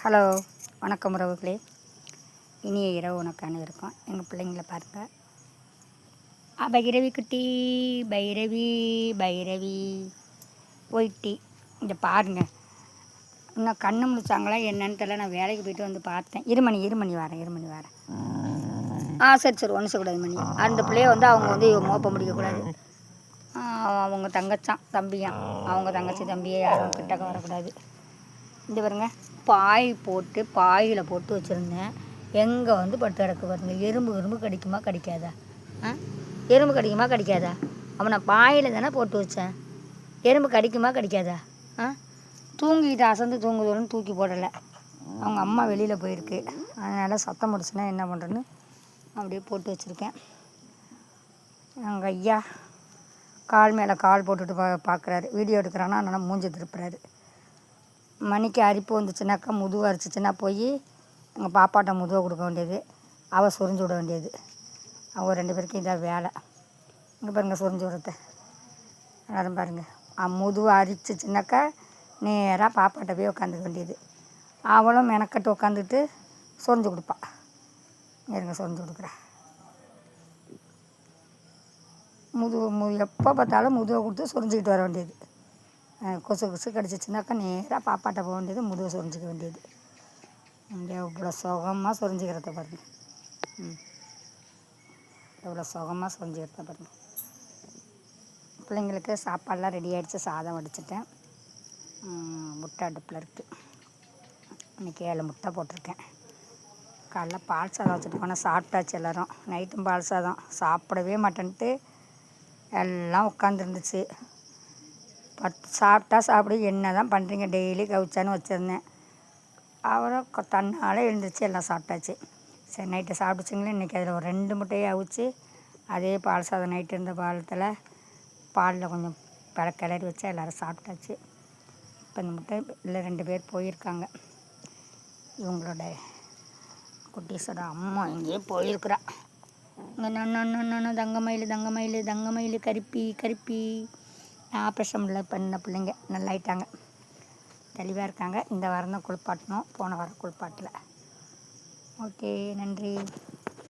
Hello, வணக்கம் உறவுகளே. இனிய இரவு உனக்கான இருக்கும். எங்கள் பிள்ளைங்கள பாருங்கள். பைரவி குட்டி, பைரவி பைரவி போயிட்டி இங்கே பாருங்கள். இன்னும் கண்ணு முழிச்சாங்களா என்னன்னு தெரியல. நான் வேலைக்கு போயிட்டு வந்து பார்த்தேன். இருமணி வரேன். சரி ஒன்று சொல்லக்கூடாது மணி. அந்த பிள்ளைய வந்து அவங்க வந்து மோப்ப முடிக்கக்கூடாது. அவங்க தம்பியான் அவங்க தங்கச்சி தம்பியை யாரும் கிட்டக்க வரக்கூடாது. இந்த பாருங்க, பாயில் போட்டு வச்சுருந்தேன். எங்கே வந்து பட்டு கிடக்கு பாருங்க. எறும்பு கடிக்குமா கடிக்காதா? எறும்பு கடிக்காதா? அவனை பாயில் தானே போட்டு வச்சேன். எறும்பு கடிக்குமா கடிக்காதா? தூங்கிட்டு அசந்து தூங்குதோன்னு தூக்கி போடலை. அவங்க அம்மா வெளியில் போயிருக்கு. அதனால் சத்தம் முடிச்சுன்னா என்ன பண்ணுறேன்னு அப்படியே போட்டு வச்சுருக்கேன். அவங்க ஐயா கால் மேலே கால் போட்டுட்டு பார்க்குறாரு. வீடியோ எடுக்கிறான்னா அதனால் மூஞ்சி திருப்புறாரு. மணிக்கு அரிப்பு வந்துச்சுனாக்கா முதுகு அரிச்சிச்சுன்னா போய் எங்கள் பாப்பாட்ட முதுவை கொடுக்க வேண்டியது, அவள் சொரிஞ்சு விட வேண்டியது. அவங்க 2 பேருக்கும் இதான் வேலை. இங்கே பாருங்கள், சொரிஞ்சு விடுறத எல்லாரும் பாருங்கள். முதுவை அரிச்சிச்சுனாக்கா நேராக பாப்பாட்ட போய் உட்காந்துக்க வேண்டியது. அவளும் மெனக்கட்டு உட்காந்துட்டு சொரிஞ்சு கொடுப்பா. இருங்க, சொரிஞ்சு கொடுக்குறேன். எப்போ பார்த்தாலும் முதுவை கொடுத்து சொரிஞ்சிக்கிட்டு வர வேண்டியது. கொசு கடிச்சிச்சுனாக்கா நேராக பாப்பாட்ட போக வேண்டியது, முதுவை சொரிஞ்சிக்க வேண்டியது. இங்கே இவ்வளோ சுகமாக சொரிஞ்சிக்கிறத பாருங்கள். எவ்வளோ சுகமாக சொரிஞ்சிக்கிறத பாருங்கள். பிள்ளைங்களுக்கு சாப்பாடெலாம் ரெடி ஆகிடுச்சு. சாதம் வடிச்சிட்டேன். முட்டை அடுப்பில் இருக்குது. இன்றைக்கி 7 முட்டை போட்டிருக்கேன். காலைல பால் சாதம் வச்சுட்டு போனால் சாப்பிட்டாச்சு எல்லோரும். நைட்டும் பால் சாதம் சாப்பிடவே மாட்டேன்ட்டு எல்லாம் உட்காந்துருந்துச்சு. சாப்பிடு என்ன தான் பண்ணுறீங்க டெய்லி கவிச்சான்னு வச்சுருந்தேன். அவரும் தன்னால் எழுந்திரிச்சு எல்லாம் சாப்பிட்டாச்சு. சரி, நைட்டு சாப்பிட்டுச்சிங்களே. இன்றைக்கி அதில் ஒரு 2 முட்டையை அவிச்சு அதே பால் சாதம் நைட்டு இருந்த பாலில் கொஞ்சம் கிளறி வச்சா எல்லோரும் சாப்பிட்டாச்சு. இப்போ இந்த முட்டை இல்லை 2 பேர் போயிருக்காங்க. இவங்களோட குட்டீஸோட அம்மா எங்கேயோ போயிருக்கிறா. தங்கமயில் கருப்பி ஆப்ரேஷனில் பண்ண பிள்ளைங்க நல்லாயிட்டாங்க, தெளிவாக இருக்காங்க. இந்த வாரம் தான் குளிப்பாட்டணும், போன வாரம் குளிப்பாட்டல. ஓகே, நன்றி.